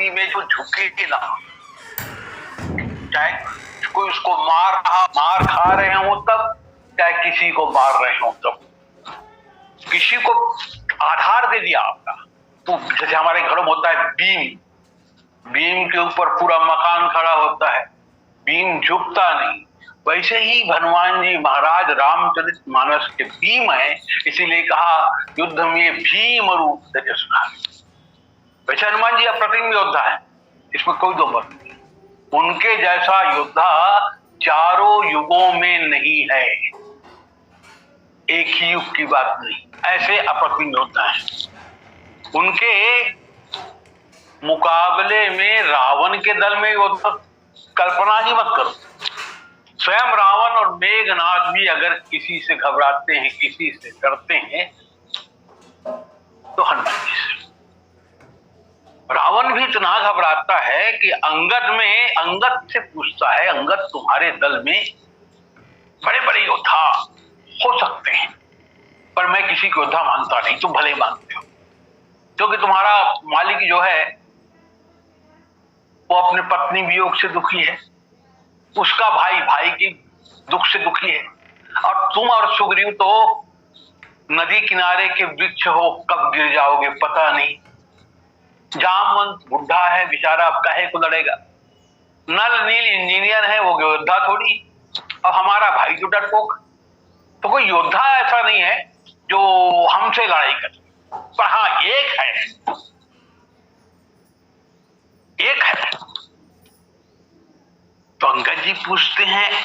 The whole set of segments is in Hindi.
स्थिति में जो झुके ना, चाहे कोई उसको मार खा रहे हो तब, चाहे किसी को मार रहे हो तब, किसी को आधार दे दिया आपका। तो जैसे हमारे घरों में होता है बीम के ऊपर पूरा मकान खड़ा होता है, बीम झुकता नहीं, वैसे ही हनुमान जी महाराज रामचरितमानस के भीम है, इसीलिए कहा युद्ध में भीम रूप तेजस्वी। वैसे हनुमान जी अप्रतिम योद्धा है, इसमें कोई दो मत नहीं। उनके जैसा योद्धा चारों युगों में नहीं है, एक ही युग की बात नहीं, ऐसे अप्रतिम योद्धा है। उनके मुकाबले में रावण के दल में योद्धा कल्पना ही मत करो। स्वयं रावण और मेघनाद भी अगर किसी से घबराते हैं, किसी से डरते हैं, तो हनुमान जी से। रावण भी इतना घबराता है कि अंगद से पूछता है, अंगद तुम्हारे दल में बड़े बड़े योद्धा हो सकते हैं, पर मैं किसी को योद्धा मानता नहीं, तुम भले मानते हो, क्योंकि तुम्हारा मालिक जो है वो अपने पत्नी वियोग से दुखी है, उसका भाई की दुख से दुखी है, और तुम और सुग्रीव तो नदी किनारे के वृक्ष हो, कब गिर जाओगे पता नहीं। जामवंत बुढ़ा है बेचारा, अब काहे को लड़ेगा। नल नील इंजीनियर है, वो योद्धा थोड़ी, और हमारा भाई तो डरपोक। तो कोई योद्धा ऐसा नहीं है जो हमसे लड़ाई करे। पर हाँ, एक है। तो अंगद जी पूछते हैं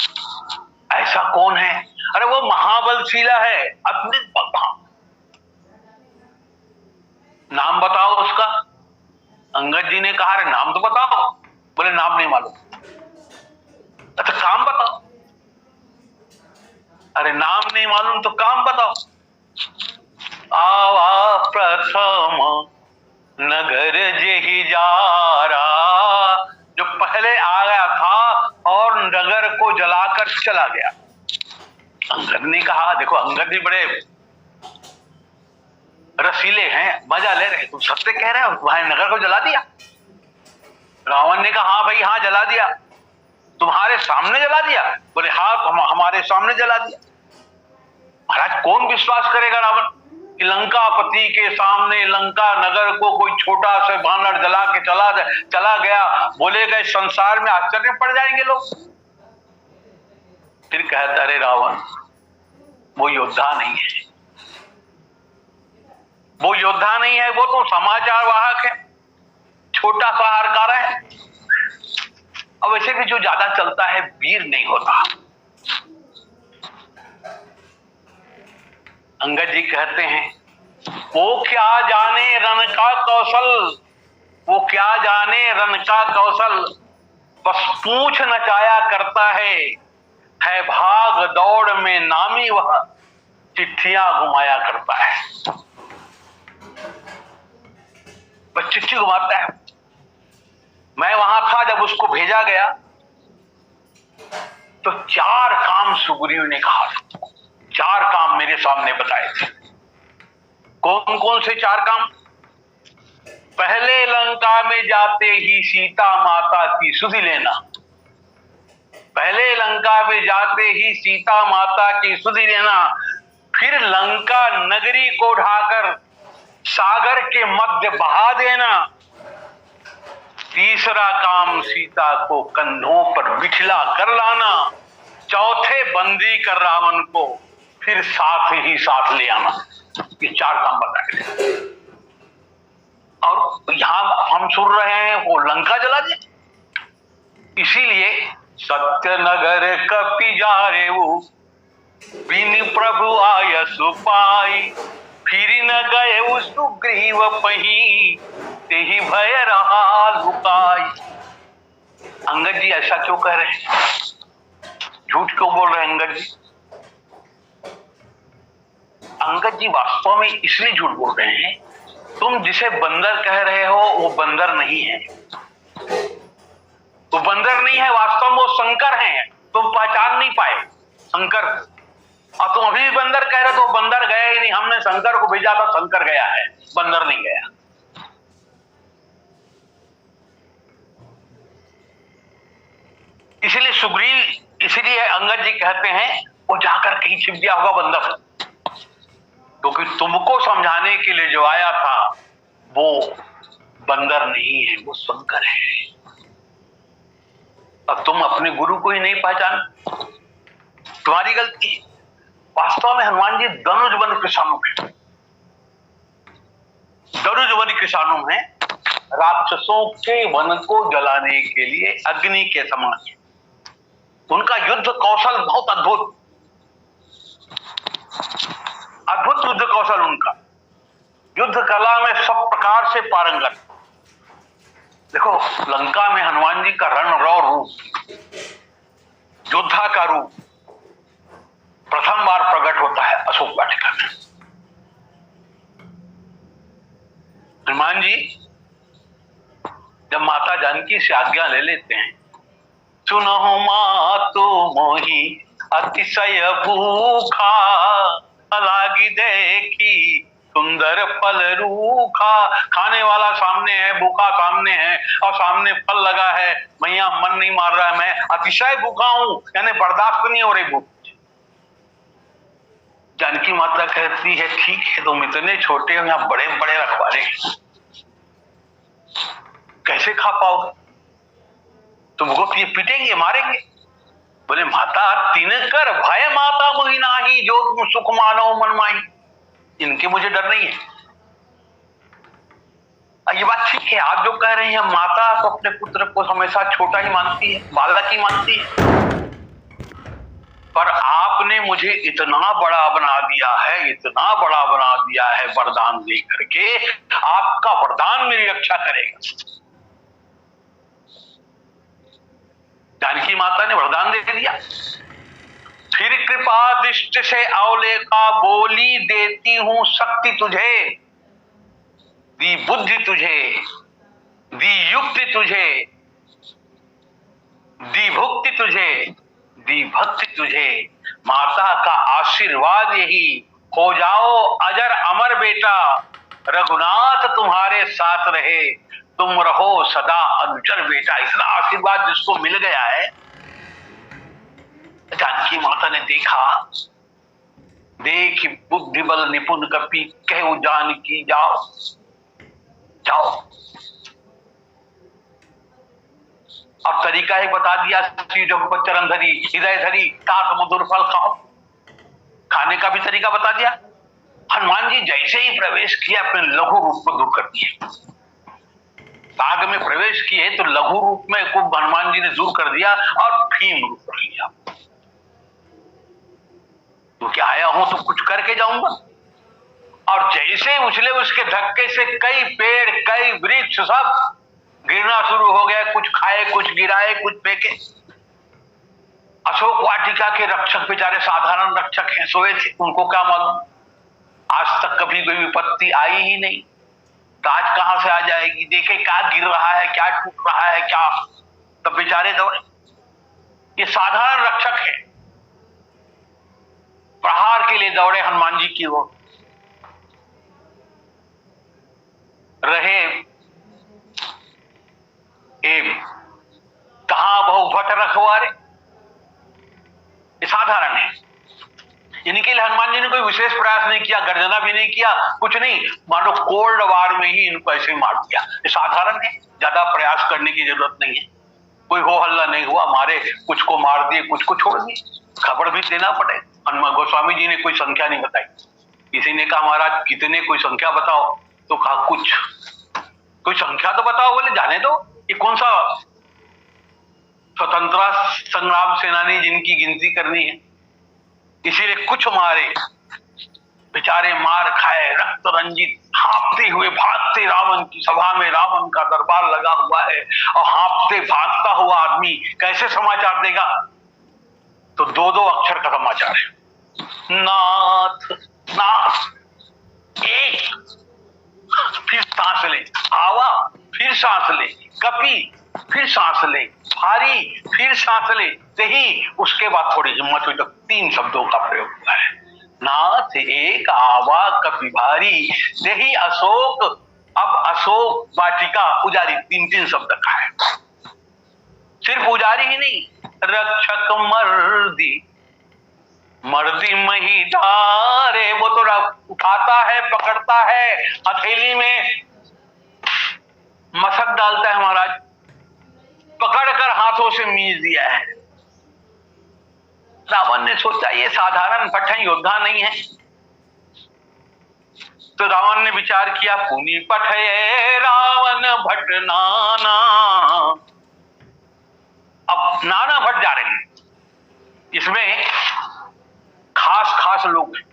ऐसा कौन है? अरे वो महाबलशीला है, अत्यंत बलवान। नाम बताओ उसका। अंगद जी ने कहा अरे नाम तो बताओ। बोले नाम नहीं मालूम। अच्छा काम बताओ। अरे नाम नहीं मालूम तो काम बताओ। आवा प्रथम नगर जेहि जारा, जो पहले आ गया था और नगर को जलाकर चला गया। अंगद ने कहा, देखो अंगद भी बड़े रसीले हैं, मजा ले रहे, तुम सत्य कह रहे हो, तुम्हारे नगर को जला दिया? रावण ने कहा हाँ भाई हाँ जला दिया। तुम्हारे सामने जला दिया? बोले हाँ हमारे सामने जला दिया। महाराज कौन विश्वास करेगा रावण कि लंकापति के सामने लंका नगर को कोई छोटा सा बानर जला के चला गया? बोले गए संसार में आश्चर्य पड़ जाएंगे लोग। फिर कहता अरे रावण वो योद्धा नहीं है, वो योद्धा नहीं है, वो तो समाचार वाहक है, छोटा सा हरकारा है। अब वैसे भी जो ज्यादा चलता है वीर नहीं होता। अंगद जी कहते हैं वो क्या जाने रण का कौशल, वो क्या जाने रण का कौशल, बस पूछ नचाया करता है भाग दौड़ में नामी, वह चिट्ठियां घुमाया करता है। बस चिट्ठी घुमाता है। मैं वहां था जब उसको भेजा गया तो 4 काम सुग्रीव ने कहा, 4 काम मेरे सामने बताए थे। कौन कौन से 4 काम? पहले लंका में जाते ही सीता माता की सुधि लेना, पहले लंका में जाते ही सीता माता की सुधि लेना, फिर लंका नगरी को ढाकर सागर के मध्य बहा देना, तीसरा काम सीता को कंधों पर बिठला कर लाना, चौथे बंदी कर रावण को फिर साथ ही साथ ले आना। ये 4 काम बताए। और यहां हम सुन रहे हैं वो लंका जला दे। इसीलिए सत्य नगर कपि जारे वो बिन प्रभु आय सुपाई, फिर न गए सुग्रीव पही, तेहि भय रहा लुकाई। अंगद जी ऐसा क्यों कह रहे हैं? झूठ क्यों बोल रहे हैं अंगद जी? अंगद जी वास्तव में इसलिए झूठ बोल रहे हैं, तुम जिसे बंदर कह रहे हो वो बंदर नहीं है, वो बंदर नहीं है, वास्तव में वो शंकर हैं। तुम पहचान नहीं पाए शंकर, और तुम अभी भी बंदर कह रहे हो, तो बंदर गया ही नहीं, हमने शंकर को भेजा था, शंकर गया है, बंदर नहीं गया। इसलिए सुग्रीव, इसलिए अंगद जी कहते हैं वो जाकर कहीं छिप गया होगा बंदर, क्योंकि तुमको समझाने के लिए जो आया था वो बंदर नहीं है, वो शंकर है। अब तुम अपने गुरु को ही नहीं पहचान, तुम्हारी गलती है। वास्तव में हनुमान जी धनुष वन किसानों के, धनुष वन किसानों में राक्षसों के वन को जलाने के लिए अग्नि के समान। उनका युद्ध कौशल बहुत अद्भुत, अद्भुत युद्ध कौशल उनका, युद्ध कला में सब प्रकार से पारंगत। देखो लंका में हनुमान जी का रणरौ रूप, योद्धा का रूप प्रथम बार प्रकट होता है अशोक वाटिका में। हनुमान जी जब माता जानकी से आज्ञा ले लेते हैं, सुनहु मातु मोहि अतिशय भूखा, लागी देखी सुंदर फल रूखा। खाने वाला सामने है, भूखा सामने है, और सामने फल लगा है, मैया मन नहीं मार रहा है, मैं अतिशय भूखा हूं, यानी बर्दाश्त नहीं हो रही भूख। जानकी माता कहती है ठीक है, तुम इतने छोटे हो, यहाँ बड़े बड़े रखवारे, कैसे खा पाओगे? तुमको ये पीटेंगे, मारेंगे। बोले माता तिनकर भय माता मोहि नाही, जो तुम सुख मानो मन माही। इनके मुझे डर नहीं है। ये बात ठीक है, आप जो कह रहे हैं, माता तो अपने पुत्र को हमेशा छोटा ही मानती है, बालक ही मानती है, पर आपने मुझे इतना बड़ा बना दिया है, इतना बड़ा बना दिया है वरदान दे करके, आपका वरदान मेरी रक्षा करेगा। जानकी माता ने वरदान दे दिया। फिर कृपा दृष्टि से अवलेखा, बोली देती हूं शक्ति तुझे, दी बुद्धि तुझे, दी युक्ति तुझे, दी भुक्ति तुझे, दी भक्ति तुझे। माता का आशीर्वाद यही, हो जाओ अजर अमर बेटा, रघुनाथ तुम्हारे साथ रहे, तुम रहो सदा अनुचर बेटा। इतना आशीर्वाद जिसको मिल गया है। जानकी माता ने देखा, देख बुद्धि बल निपुण कपि, कहु जानकी जाओ जाओ। अब तरीका ही बता दिया, चरण धरी हृदय धरी तात मधुर फल खाओ, खाने का भी तरीका बता दिया। हनुमान जी जैसे ही प्रवेश किया, अपने लघु रूप को दूर कर दिए। बाग में प्रवेश किए तो लघु रूप में कुछ हनुमान जी ने दूर कर दिया और भीम रूप कर लिया। तो क्या आया हूं तो कुछ करके जाऊंगा। और जैसे उछले, उसके धक्के से कई पेड़, कई वृक्ष सब गिरना शुरू हो गया। कुछ खाए, कुछ गिराए, कुछ फेंके। अशोक वाटिका के रक्षक बेचारे साधारण रक्षक हैं, सोए थे, उनको क्या मालूम, आज तक कभी कोई विपत्ति आई ही नहीं, तो आज कहां से आ जाएगी। देखे क्या गिर रहा है, क्या टूट रहा है, क्या, तब बेचारे दौड़े। ये साधारण रक्षक है, प्रहार के लिए दौड़े हनुमान जी की ओर। रहे कहां बहुभट रखवारे, ये साधारण है। इनके लिए हनुमान जी ने कोई विशेष प्रयास नहीं किया, गर्जना भी नहीं किया, कुछ नहीं, मानो कोल्ड वार में ही इनको ऐसे मार दिया। ये साधारण है, ज्यादा प्रयास करने की जरूरत नहीं है। कोई हो हल्ला नहीं हुआ, मारे, कुछ को मार दिए, कुछ को छोड़ दिए। खबर भी देना पड़े। हनुमान गोस्वामी जी ने कोई संख्या नहीं बताई। किसी ने कहा महाराज कितने, कोई संख्या बताओ, तो कहा कुछ, कोई संख्या तो बताओ। बोले जाने दो, ये कौन सा स्वतंत्रता संग्राम सेनानी जिनकी गिनती करनी है। इसीलिए कुछ मारे, बेचारे मार खाए, रक्त रंजित, हाँपते हुए भागते रावण की सभा में। रावण का दरबार लगा हुआ है और हाँपते भागता हुआ आदमी कैसे समाचार देगा। तो दो दो अक्षर का समाचार है, नाथ नाथ। एक, फिर सांस ले, आवा, फिर सांस ले, कपि, फिर सांस ले, भारी, फिर सांस ले, तेही। उसके बाद थोड़ी हिम्मत हुई तो 3 शब्दों का प्रयोग हुआ है। नाथ एक, आवा, कपि, भारी, तेही अशोक। अब अशोक वाटिका, पुजारी, 3-3 शब्द का है। सिर्फ पुजारी ही नहीं, रक्षक मर्दी, मर्दी मही डारे। वो तो उठाता है, पकड़ता है, हथेली में मसक डालता है महाराज, पकड़कर हाथों से मीज दिया है। रावण ने सोचा ये साधारण भट है, योद्धा नहीं है। तो रावण ने विचार किया, पुनि पठ है रावण भट नाना। अब नाना भट जा रहे हैं, इसमें खास खास लोग हैं।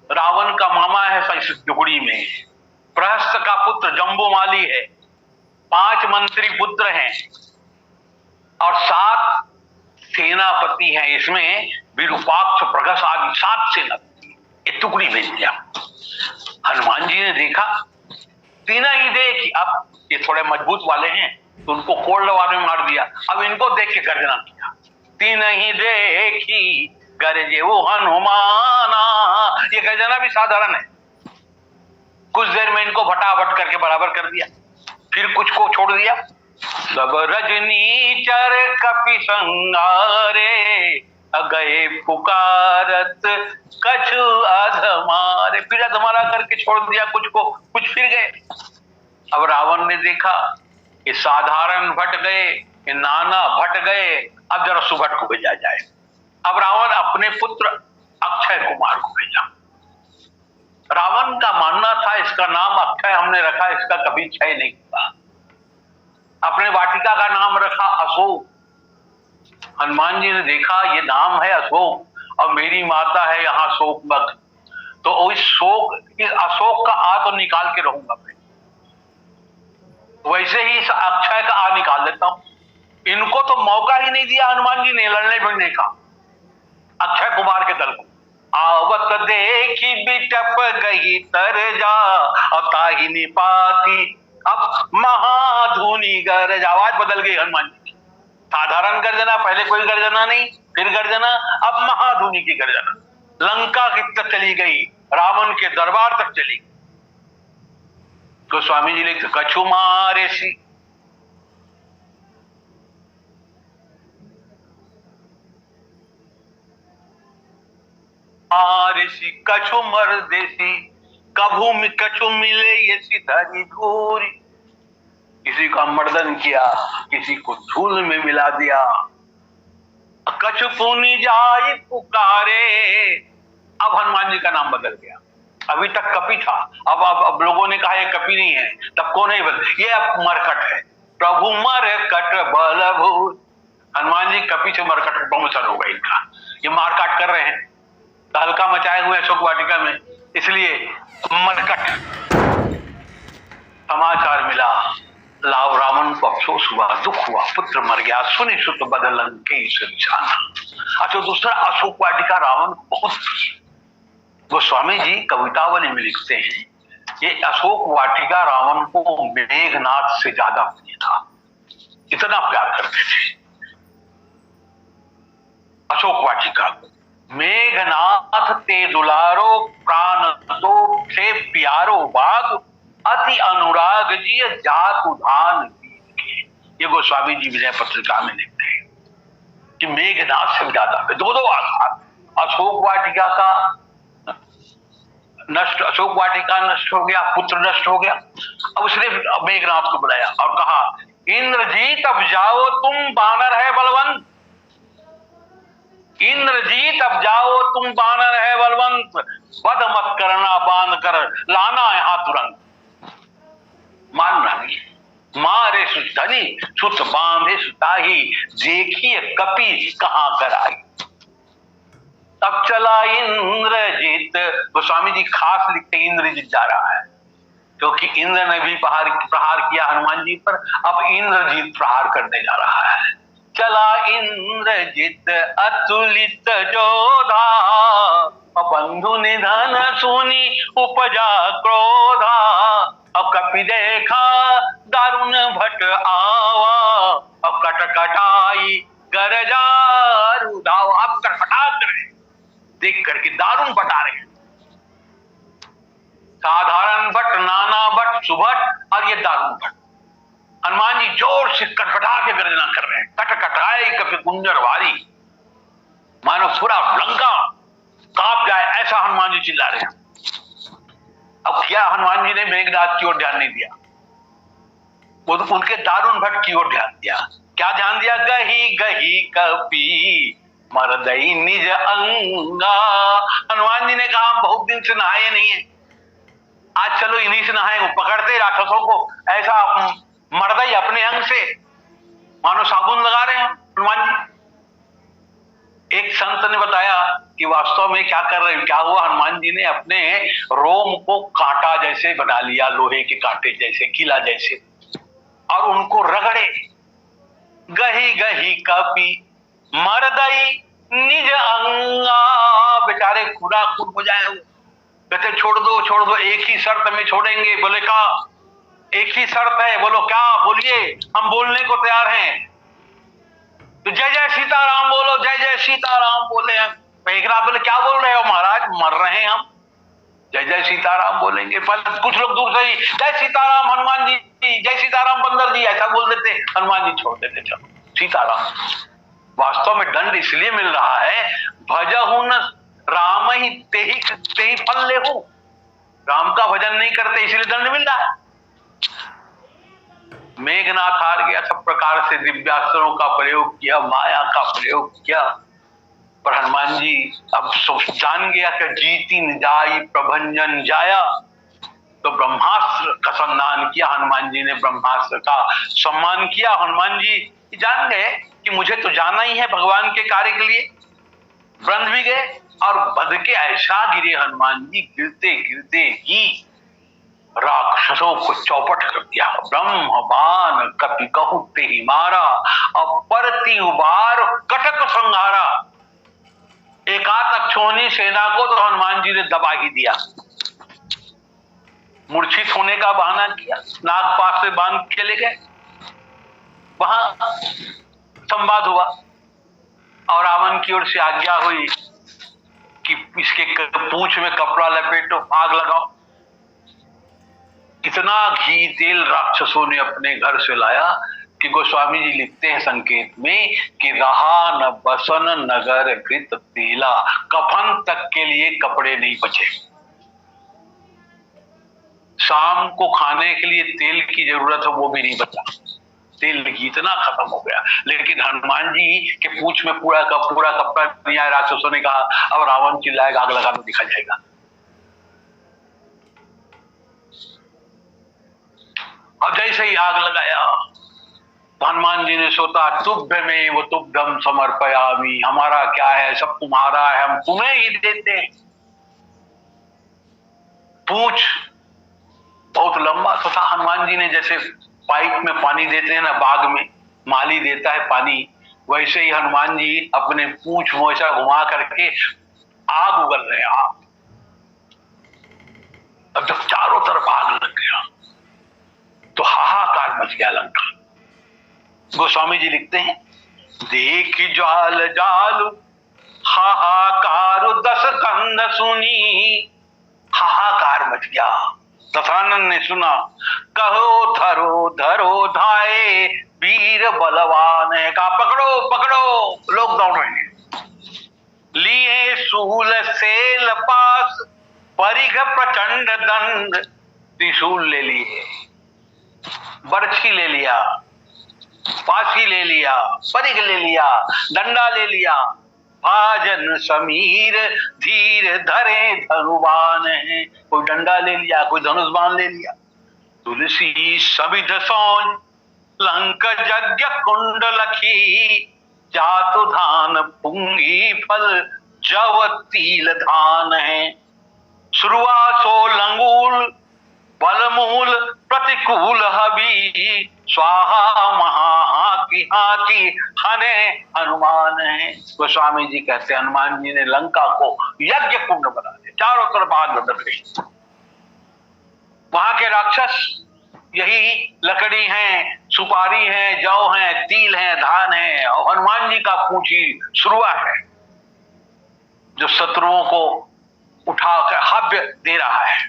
रावण का मामा है इस टुकड़ी में, प्रहस्त का पुत्र जम्बूमाली है, 5 मंत्री पुत्र हैं और 7 सेनापति हैं। इसमें विरूपाक्ष, प्रगस आदि 7 सेनापति। ये टुकड़ी भेज दिया। हनुमान जी ने देखा, तीना ही देख, अब ये थोड़े मजबूत वाले हैं तो उनको कोल्ड वाले में मार दिया। अब इनको देख के गर्जना किया, तीन ही देखी गरजे वो हनुमाना। ये गर्जना भी साधारण है, कुछ देर में इनको फटाफट करके बराबर कर दिया, फिर कुछ को छोड़ दिया। सब रजनी चर कपि संगारे, गए पुकारत कछु अधमारे। फिर अधमारा करके छोड़ दिया कुछ को, कुछ फिर गए। अब रावण ने देखा ये साधारण भट गए, ये नाना भट गए, अब जरा सुभट को भेजा जाए। अब रावण अपने पुत्र अक्षय कुमार को भेजा। रावण का मानना था इसका नाम अक्षय हमने रखा, इसका कभी क्षय नहीं हुआ। अपने वाटिका का नाम रखा अशोक। हनुमान जी ने देखा ये नाम है अशोक और मेरी माता है यहाँ शोकमग्न, तो इस अशोक का आ तो निकाल के रहूंगा मैं, वैसे ही इस अक्षय का आ निकाल लेता हूं। इनको तो मौका ही नहीं दिया हनुमान जी ने लड़ने भिड़ने का, अक्षय कुमार के दल को। आवत देखी बिटप गई तरजा, अताही निपाती अब महाधुनी गरज। आवाज बदल गई हनुमान जी की, साधारण गर्जना, पहले कोई गर्जना नहीं, फिर गर्जना, अब महाधुनी की गर्जना। लंका की तक चली गई, रावण के दरबार तक चली गई। तो स्वामी जी लिखते, कछु मारे सी ऋषि कछु मर देसी, कभू कछु मिले ये धरी धूरी। किसी का मर्दन किया, किसी को धूल में मिला दिया। कछु पुनि जाई पुकारे, अब हनुमान जी का नाम बदल गया। अभी तक कपि था, अब लोगों ने कहा ये कपि नहीं है, तब को नहीं बदल, ये अब मरकट है। प्रभु मरकट बलभूत। हनुमान जी कपि से मरकट प्रमोशन हो गया इनका, ये मारकाट कर रहे हैं, हल्का मचाए हुए अशोक वाटिका में, इसलिए मरकट। समाचार मिला, लाव रावण को अफसोस हुआ, दुख हुआ, पुत्र मर गया, सुनि सुत बदलन के जाना। अच्छा, दूसरा अशोक वाटिका रावण बहुत, गोस्वामी जी कवितावली में लिखते हैं ये अशोक वाटिका रावण को मेघनाथ से ज्यादा प्रिय था, इतना प्यार करते थे अशोक वाटिका को। मेघनाथ ते दुलारो प्राण तो से प्यारो बाग, अति अनुराग जी जात उधान। ये गोस्वामी जी विजय पत्रिका में लिखते हैं कि मेघनाथ से ज्यादा, दो आधार, अशोक वाटिका का नष्ट, अशोक वाटिका नष्ट हो गया, पुत्र नष्ट हो गया। अब उसने मेघनाथ को बुलाया और कहा, इंद्रजीत अब जाओ तुम बानर है बलवंत, इंद्रजीत अब जाओ तुम बानर है बलवंत, वध मत करना बांध कर लाना यहां तुरंत। मानना नहीं, मारे सुधनी सुत बांधे सुताही, देखिए कपि कहां कर आई। अब चला इंद्रजीत, गोस्वामी जी खास लिखते इंद्रजीत जा रहा है क्योंकि इंद्र ने भी प्रहार किया हनुमान जी पर, अब इंद्रजीत प्रहार करने जा रहा है। चला इंद्रजित अतुलित जोधा, बंधु निधन सुनी उपजा क्रोधा। अब कपि देखा दारुण भट आवा, अब कटकटाई गरजा रुधावा। अब कटकटा रहे, देख करके दारुण बता रहे हैं, साधारण भट, नाना भट, सुभट और ये दारुण भट। हनुमान जी जोर से कटकटा के गर्जना कर रहे हैं, कटकटाए कपि कुंजर वारी, मानो पूरा लंका कांप जाए ऐसा हनुमान जी चिल्ला रहे हैं। अब क्या हनुमान जी ने मेघनाथ की ओर ध्यान नहीं दिया, वो तो उनके दारुण भट्ट की ओर ध्यान दिया। क्या ध्यान दिया? गही गही कपी मरदई निज अंगा। हनुमान जी ने कहा हम बहुत दिन से नहाए नहीं है, आज चलो इन्हीं से नहाए। वो पकड़ते राक्षसों को ऐसा मरदई अपने अंग से मानो साबुन लगा रहे हैं हनुमान जी। एक संत ने बताया कि वास्तव में क्या कर रहे हैं, क्या हुआ, हनुमान जी ने अपने रोम को कांटा जैसे बना लिया, लोहे के कांटे जैसे, किला जैसे, और उनको रगड़े। गही गही कपी मरदई निज अंगा, बेचारे खुदा खुद हो जाए। कहते छोड़ दो, एक ही शर्त में छोड़ेंगे। बोले का एक ही शर्त है? बोलो क्या? बोलिए, हम बोलने को तैयार हैं। तो जय जय सीताराम बोलो, जय जय सीताराम बोले हैं। मेघनाथ बोले क्या बोल रहे हो महाराज, मर रहे हैं हम, जय जय सीताराम बोलेंगे। पर कुछ लोग दूर से ही जय सीताराम हनुमान जी, जय सीताराम बंदर जी, ऐसा बोल देते, हनुमान जी छोड़ देते, चलो सीताराम। वास्तव में दंड इसलिए मिल रहा है, भजहु न राम ही तेहि फल लेहु। राम का भजन नहीं करते इसलिए दंड मिल रहा है। मेघनाथ हार गया, सब प्रकार से दिव्यास्त्रों का प्रयोग किया, माया का प्रयोग किया, पर हनुमान जी अब जान गया कि जीती न जाई प्रभंजन जाया, तो ब्रह्मास्त्र का सम्मान किया। हनुमान जी ने ब्रह्मास्त्र का सम्मान किया। हनुमान जी जान गए कि मुझे तो जाना ही है भगवान के कार्य के लिए। ब्रह्म भी गए और बध के ऐसा गिरे हनुमान जी, गिरते गिरते ही राक्षसों को चौपट कर दिया। ब्रह्म बाण कपि कहु तेहि मारा, अपरति उबार कटक संहारा। एकातक छोनी सेना को तो हनुमान जी ने दबा ही दिया। मूर्छित होने का बहाना किया, नागपाश से बांध के ले गए। वहां संवाद हुआ और रावण की ओर से आज्ञा हुई कि इसके पूंछ में कपड़ा लपेटो, आग लगाओ। इतना घी तेल राक्षसों ने अपने घर से लाया कि गोस्वामी जी लिखते हैं संकेत में कि रहा न बसन नगर घृत तेला, कफन तक के लिए कपड़े नहीं बचे। शाम को खाने के लिए तेल की जरूरत है, वो भी नहीं बचा, तेल इतना खत्म हो गया। लेकिन हनुमान जी के पूंछ में पूरा कपड़ा नहीं आया। राक्षसों ने कहा अब रावण चिल्लाएगा, आग लगा तो दिखा जाएगा। अब जैसे ही आग लगाया, हनुमान जी ने सोचा तुभ्य में वो तुभ्यम समर्पयामि, हमारा क्या है, सब तुम्हारा है, हम तुम्हें ही देते हैं। पूंछ बहुत लंबा तो था। हनुमान जी ने जैसे पाइप में पानी देते हैं ना, बाग में माली देता है पानी, वैसे ही हनुमान जी अपने पूंछ मोचा घुमा करके आग उगल रहे हैं, आग। अब जब चारों तरफ आग लग गया तो हाहाकार मच गया लंका। गोस्वामी जी लिखते हैं देख ज्वाल जालु हाहाकार दस कंद सुनी, हाहाकार मच गया। दशानन ने सुना, कहो धरो धरो धाए वीर बलवान है। कहा पकड़ो पकड़ो, लोग दौड़ रहे हैं। लिए सूल सेल पास परिघ प्रचंड दंड, त्रिशूल ले लिए, बरछी ले लिया, फांसी ले लिया, परिघ ले लिया, डंडा ले लिया। भाजन समीर धीर धरे धनुबान है, कोई डंडा ले लिया, कोई धनुष बाण ले लिया। तुलसी सविध सौज लंक यज्ञ कुंड लखी, जातु धान पुंगी फल जव तिल धान है। शुरुआसो लंगूल बलमूल प्रतिकूल हबी, स्वाहा महाहाकी हाथी हने हनुमान है। गोस्वामी जी कहते हैं हनुमान जी ने लंका को यज्ञ कुंड बना दिया, चारों तरफ आग लग गई। वहां के राक्षस यही लकड़ी है, सुपारी है, जौ है, तिल है, धान है, और हनुमान जी का पूंछी शुरुआ है जो शत्रुओं को उठाकर हव्य दे रहा है।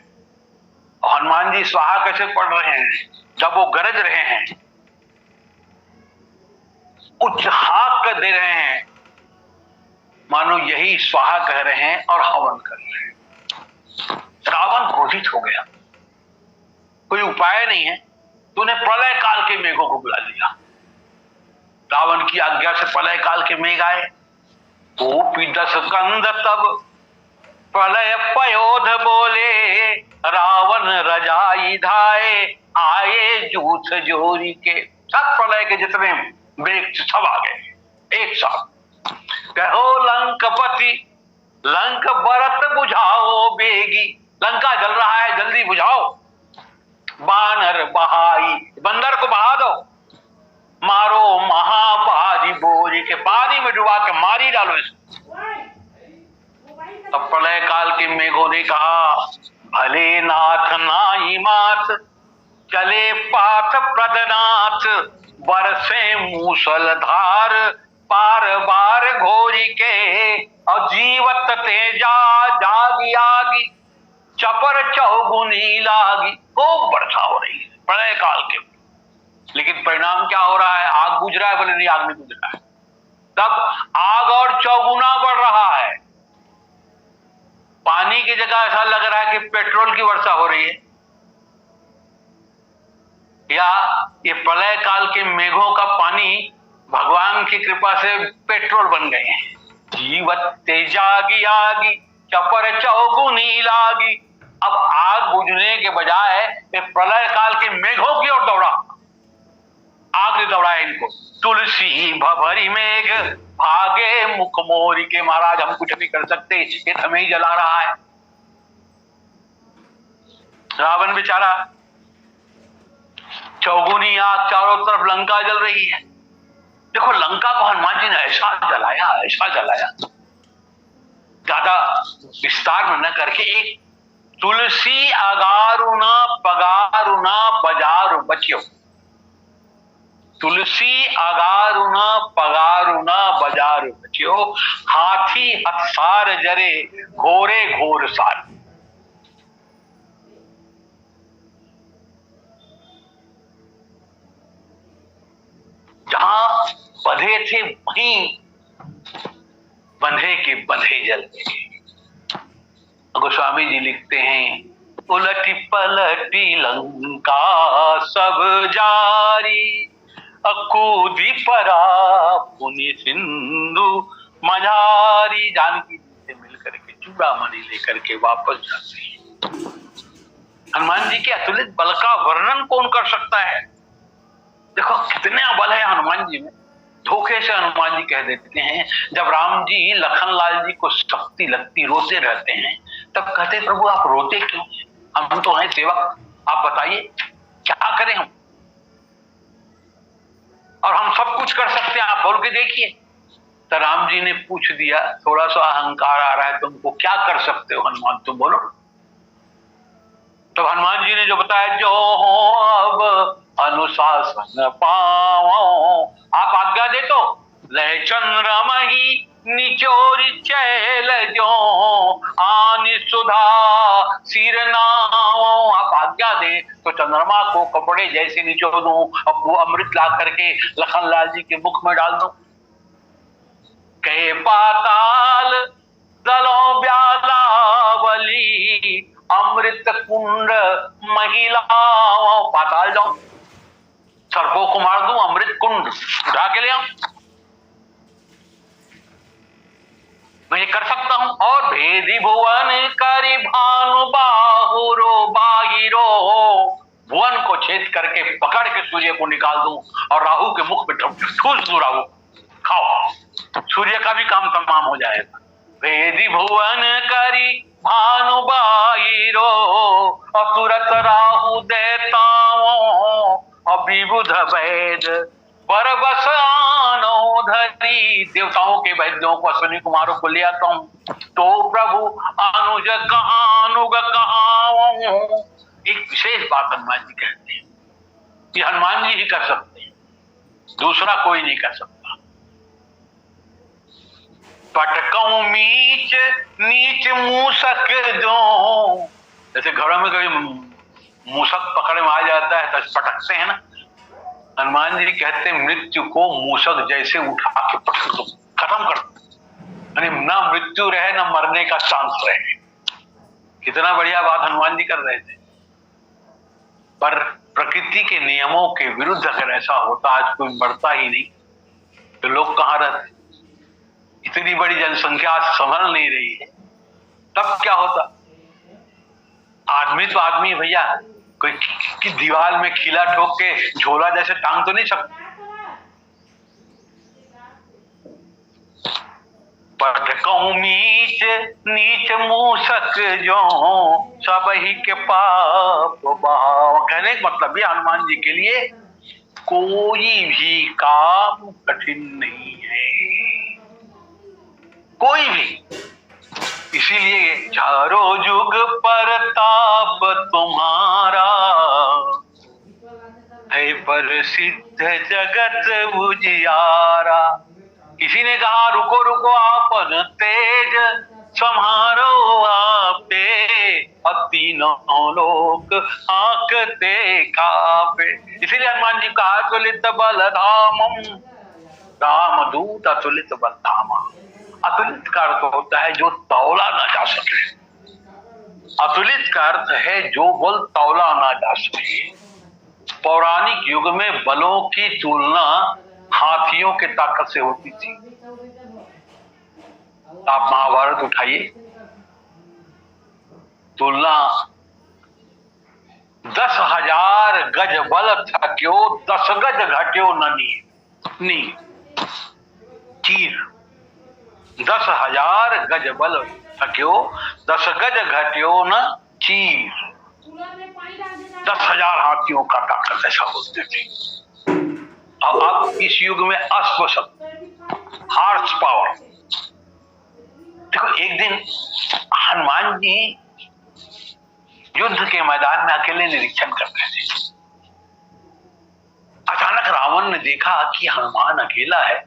हनुमान जी स्वाहा कैसे पढ़ रहे हैं, जब वो गरज रहे हैं उच्च हाक कर दे रहे हैं, मानो यही स्वाहा कह रहे हैं और हवन कर रहे हैं। रावण क्रोधित हो गया, कोई उपाय नहीं है, तूने प्रलय काल के मेघों को बुला लिया। रावण की आज्ञा से प्रलय काल के मेघ आए। दस कंद तब प्रलय पयोध बोले, रावण रजाई धाए आए जूथ जोरी के। सब प्रलय के जितने मेघ सब आ गए एक साथ। कहो लंकपति लंक बरत बुझाओ बेगी, लंका जल रहा है जल्दी बुझाओ। बानर बहाई, बंदर को बहा दो। मारो महाबाजी बोरी के, पानी में डुबा के मारी डालो इसको। तब प्रलय काल के मेघों ने कहा, भले नाथ नाई मात चले पाथ प्रदनाथ, बरसे मूसलधार पार बार घोरी के। और जीवत तेजा जागी आगी चपर चौगुनी लागी। खूब वर्षा हो रही है प्रलय काल के, लेकिन परिणाम क्या हो रहा है? आग बुझ रहा है, बोले नहीं आग नहीं बुझ रहा है। तब आग और चौगुना बढ़ रहा है। पानी की जगह ऐसा लग रहा है कि पेट्रोल की वर्षा हो रही है, या ये प्रलय काल के मेघों का पानी भगवान की कृपा से पेट्रोल बन गए हैं। जीवत तेजागी आगी चपर चौगुनी लागी। अब आग बुझने के बजाय ये प्रलय काल के मेघों की ओर दौड़ा, आग ने दौड़ाया इनको। तुलसी भभरी मेघ भागे मुख मोरी के, महाराज हम कुछ नहीं कर सकते, ये हमें ही जला रहा है। रावण बेचारा, चौगुनी आग चारों तरफ, लंका जल रही है। देखो लंका को हनुमान जी ने ऐसा जलाया, ऐसा जलाया, ज्यादा विस्तार में न करके एक तुलसी अगारुना पगारुना बजारु बच्यो, तुलसी अगारुना पगारुना बजारु बच्यो, हाथी हथसार जरे घोरे घोर सार। जहां बंधे थे वहीं बंधे के बंधे जल गए। गोस्वामी जी लिखते हैं, उलटी पलटी लंका सब जारी, अकूदी परा पुनि सिंधु मझारी। जानकी जी से मिलकर के चूड़ामणि लेकर के वापस जाते हैं। हनुमान जी के अतुलित बल का वर्णन कौन कर सकता है? देखो कितना बल है हनुमान जी में। धोखे से हनुमान जी कह देते हैं, जब राम जी लखनलाल जी को शक्ति लगती, रोते रहते हैं, तब कहते प्रभु आप रोते क्यों? हम तो हैं सेवक, आप बताइए क्या करें हम, और हम सब कुछ कर सकते हैं, आप बोल के देखिए। तो राम जी ने पूछ दिया, थोड़ा सा अहंकार आ रहा है तुमको, क्या कर सकते हो हनुमान, तुम बोलो। तो हनुमान जी ने जो बताया, जो हो अब अनुशासन पाओ, आप आज्ञा दे तो लय चंद्रमहि निचोरी चैल जो आनि सुधा सिर नाओ। आप आज्ञा दे तो चंद्रमा को कपड़े जैसे निचोड़ दूं और वो अमृत ला करके लखनलाल जी के मुख में डाल दूं। कहे पाताल दलों ब्यालावली, अमृत कुंड महिलाओं। पाताल जाऊं, सर्पों को मार दूं, अमृत कुंड उठा के ले आऊं, मैं ये कर सकता हूं। और भेदी भुवन करी भानु बाहुरो बाहिरो, भुवन को छेद करके पकड़ के सूर्य को निकाल दूं और राहु के मुख में ठूस दूं, राहु खाओ, सूर्य का भी काम तमाम हो जाएगा। भेदी भुवन करी भानु बाहिरो, असुरत राहु देताओं, अभिबुध वैद बरबस आनो धरी। देवताओं के वैद्यों को, अश्विनी कुमारों को ले आता हूं, तो प्रभु अनुज कहानुग कहाऊं। एक विशेष बात हनुमान जी कहते हैं कि हनुमान जी ही कर सकते हैं, दूसरा कोई नहीं कर सकता। पटकऊं मीच नीच मूसक जो, जैसे घरों में कभी मूसक पकड़ में आ जाता है तो पटकते हैं ना, हनुमान जी कहते मृत्यु को मूसक जैसे उठा के पटक दो, खत्म कर दो, यानी ना मृत्यु रहे ना मरने का चांस रहे। कितना बढ़िया बात हनुमान जी कर रहे थे। पर प्रकृति के नियमों के विरुद्ध अगर ऐसा होता, आज कोई मरता ही नहीं, तो लोग कहां रहते? इतनी बड़ी जनसंख्या आज संभल नहीं रही है, तब क्या होता? आदमी तो आदमी भैया, कोई की दीवार में खिला ठोक के झोला जैसे टांग तो नहीं सकता। पट कहूं नीच नीच मूसक जो सब ही के पाप बहाव। कहने का मतलब ये हनुमान जी के लिए कोई भी काम कठिन नहीं है, कोई भी। इसीलिए चारों युग परताप तुम्हारा है, प्रसिद्ध जगत उजियारा। किसी ने कहा रुको रुको आपन तेज संहारो आपे, और तीनों लोक आंकते कापे। इसीलिए हनुमान जी कहा अतुलित बल धामम, रामदूत अतुलित बल धामा। अतुलित का अर्थ होता है जो तौला ना जा सके, अतुलित का अर्थ है जो बल तौला ना जा सके। पौराणिक युग में बलों की तुलना हाथियों के ताकत से होती थी। आप महाभारत उठाइए, तुलना 10,000 गज बल थक्यो 10 गज घट्यो नी चीर। 10,000 गज बल थक्यो 10 गज घट्यो न चीर। 10,000 हाथियों का ताकत ऐसा बोलते थे। अब इस युग में हार्स पावर। देखो एक दिन हनुमान जी युद्ध के मैदान में अकेले निरीक्षण कर रहे थे। अचानक रावण ने देखा कि हनुमान अकेला है,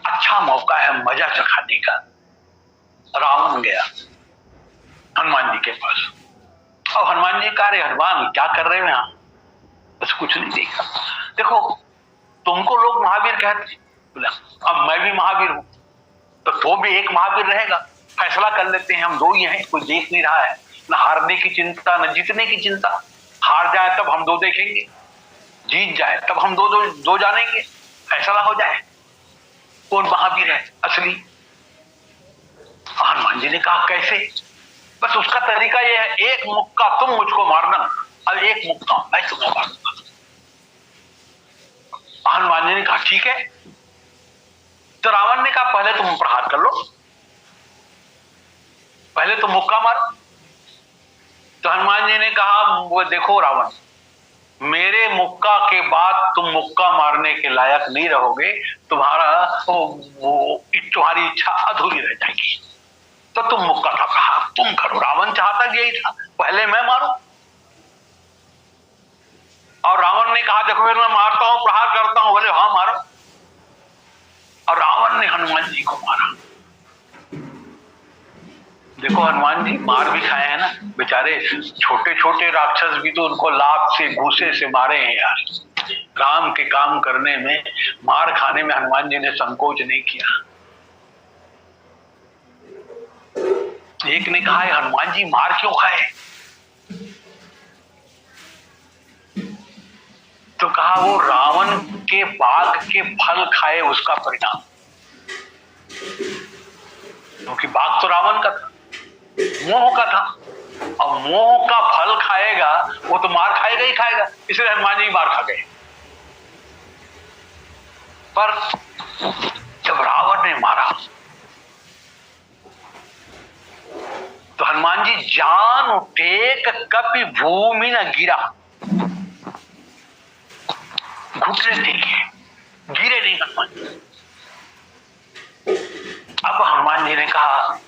अच्छा मौका है मजा चखाने का। रावण गया हनुमान जी के पास, और हनुमान जी कह रहे हनुमान क्या कर रहे हो यहां? बस कुछ नहीं देखा। देखो तुमको लोग महावीर कहते, बोला अब मैं भी महावीर हूं, तो भी एक महावीर रहेगा। फैसला कर लेते हैं हम दो ही हैं, कोई देख नहीं रहा है, ना हारने की चिंता ना जीतने की चिंता। हार जाए तब हम दो देखेंगे, जीत जाए तब हम दो जानेंगे, फैसला हो जाए कौन महावीर है असली। हनुमान जी ने कहा कैसे? बस उसका तरीका यह है, एक मुक्का तुम मुझको मारना और एक मुक्का मैं तुम्हें मारूंगा। हनुमान जी ने कहा ठीक है। तो रावण ने कहा पहले तुम प्रहार कर लो, पहले तुम मुक्का मारो। तो हनुमान जी ने कहा वो देखो रावण, मेरे मुक्का के बाद तुम मुक्का मारने के लायक नहीं रहोगे, तुम्हारी इच्छा अधूरी रह जाएगी। तो तुम मुक्का का प्रहार तुम करो। रावण चाहता यही था, पहले मैं मारूं। और रावण ने कहा देखो मैं मारता हूं, प्रहार करता हूं। बोले हाँ मारो। और रावण ने हनुमान जी को मारा। देखो हनुमान जी मार भी खाए हैं ना बेचारे, छोटे छोटे राक्षस भी तो उनको लात से घूसे से मारे हैं यार। राम के काम करने में, मार खाने में हनुमान जी ने संकोच नहीं किया। एक ने कहा हनुमान जी मार क्यों खाए? तो कहा वो रावण के बाग के फल खाए उसका परिणाम, क्योंकि बाग तो रावण का था, मोह का था, और मोह का फल खाएगा वो तो मार खाएगा ही खाएगा। इसलिए हनुमान जी मार खा गए। पर जब रावण ने मारा तो हनुमान जी जान उठे कभी भूमि न गिरा, घुटने टेके, गिरे नहीं हनुमान जी। अब हनुमान जी ने कहा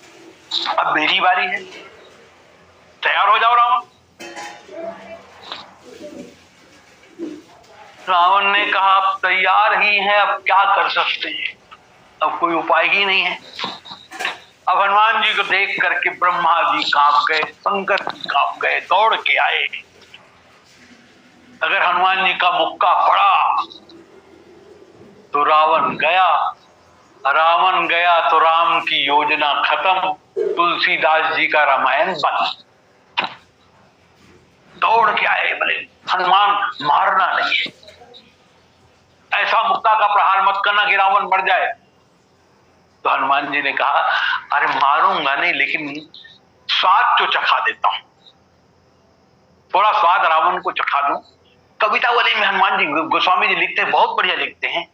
अब मेरी बारी है, तैयार हो जाओ रावण। रावण ने कहा अब तैयार ही है, अब क्या कर सकते हैं, अब कोई उपाय ही नहीं है। अब हनुमान जी को देख करके ब्रह्मा जी कांप गए, शंकर जी कांप गए, दौड़ के आए। अगर हनुमान जी का मुक्का पड़ा तो रावण गया, रावण गया तो राम की योजना खत्म, तुलसीदास जी का रामायण बंद। दौड़ के आए, बोले हनुमान मारना नहीं है, ऐसा मुक्का का प्रहार मत करना कि रावण मर जाए। तो हनुमान जी ने कहा, अरे मारूंगा नहीं, लेकिन स्वाद तो चखा देता हूं, थोड़ा स्वाद रावण को चखा दूं। कविता वाले में हनुमान जी, गोस्वामी जी लिखते हैं, बहुत बढ़िया लिखते हैं,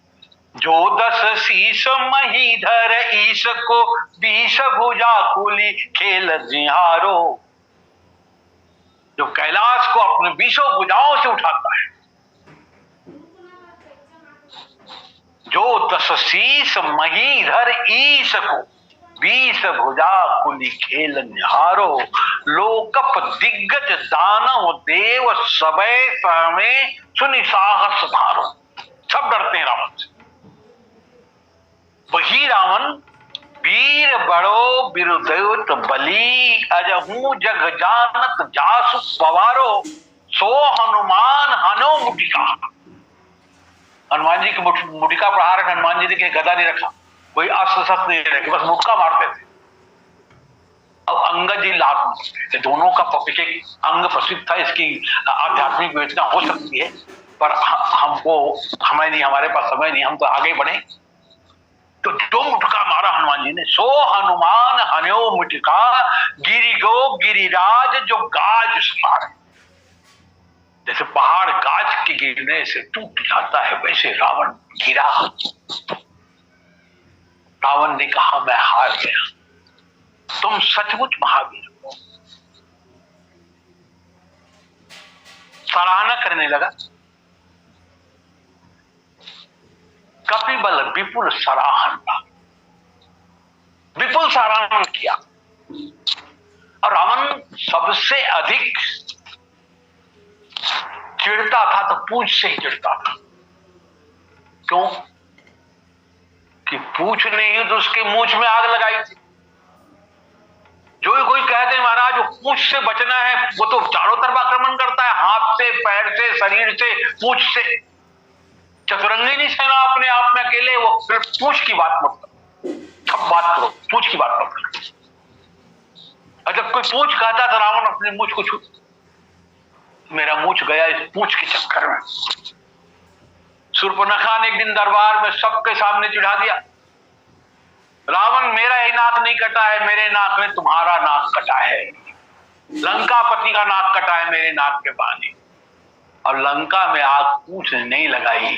जो 10 शीश महीधर ईश को 20 भुजा कुली खेल जिहारो। जो कैलाश को अपने 20 भुजाओं से उठाता है, जो 10 शीश महीधर ईश को 20 भुजा कुली खेल निहारो। लोकप दिग्गज दानव देव सबे सहमे सुनि साहस धारो। सब डरते हैं रावण से। वही रावण वीर बड़ो बिरुदेवत बली, अजहू जग जानत जासु पवारो। सो हनुमान हनो मुटिका। हनुमान जी की मुटिका प्रहार, हनुमान जी ने गदा नहीं रखा, कोई अस्त्र शस्त्र नहीं रखे, बस मुक्का मारते थे। अब अंगद जी लात मारते थे। दोनों का एक अंग प्रसिद्ध था, इसकी आध्यात्मिक विवेचना हो सकती है, पर हमको हमारे पास समय नहीं, हम तो आगे बढ़े। तो जो मुटका मारा हनुमान जी ने, सो हनुमान हन्यो मुटका, गिरि गो गिरिराज जो गाज सुनार। जैसे पहाड़ गाज के गिरने से टूट जाता है, वैसे रावण गिरा। रावण ने कहा, मैं हार गया, तुम सचमुच महावीर हो। सराहना करने लगा। कपिबल विपुल सराहन, विपुल सराहन किया। और रावण सबसे अधिक चिढ़ता था तो पूंछ से ही चिढ़ता था। क्यों? कि पूंछ ने ही तो उसके मूंछ में आग लगाई थी। जो कोई कहते हैं महाराज वो पूंछ से बचना है, वो तो चारों तरफ आक्रमण करता है, हाथ से, पैर से, शरीर से, पूंछ से। चतुरंगिनी सेना अपने आप में अकेले, वो सिर्फ पूंछ की बात मत करो, सब बात करो, पूंछ की बात मत करो। और जब कोई पूंछ कहता था, रावण अपने मूंछ को छू, मेरा मूंछ गया इस पूंछ के चक्कर में। शूर्पणखा ने एक दिन दरबार में सबके सामने चिढ़ा दिया, रावण मेरा ही नाक नहीं कटा है, मेरे नाक में तुम्हारा नाक कटा है। लंकापति का नाक कटा है मेरे नाक के पानी। और लंका में आग पूंछ नहीं लगाई,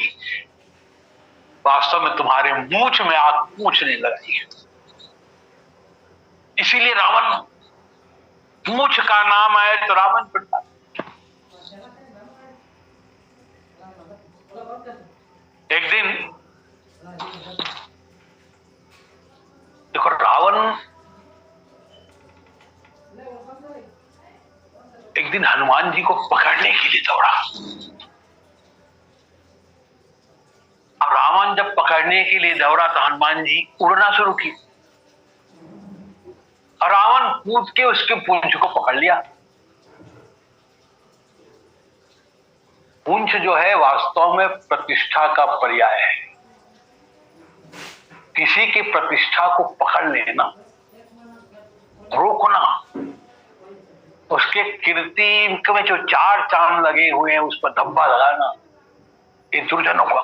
वास्तव में तुम्हारे मूंछ में आग पूंछ नहीं लगाई है। इसीलिए रावण, मूंछ का नाम आए तो रावण पिटता। एक दिन देखो, रावण एक दिन हनुमान जी को पकड़ने के लिए दौड़ा। अब रावण जब पकड़ने के लिए दौड़ा तो हनुमान जी उड़ना शुरू की, और रावण कूद के उसके पूंछ को पकड़ लिया। पूंछ जो है वास्तव में प्रतिष्ठा का पर्याय है। किसी की प्रतिष्ठा को पकड़ लेना, रोकना, उसके कीर्ति में जो 4 चांद लगे हुए हैं उस पर धब्बा लगाना, ये दुर्जनों का।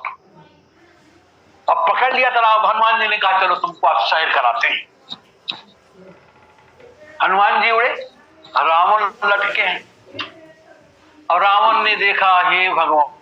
अब पकड़ लिया तालाब, हनुमान जी ने कहा चलो तुमको आज सैर कराते हैं। हनुमान जी उड़े, रावण लटके हैं, और रावण ने देखा, हे भगवान,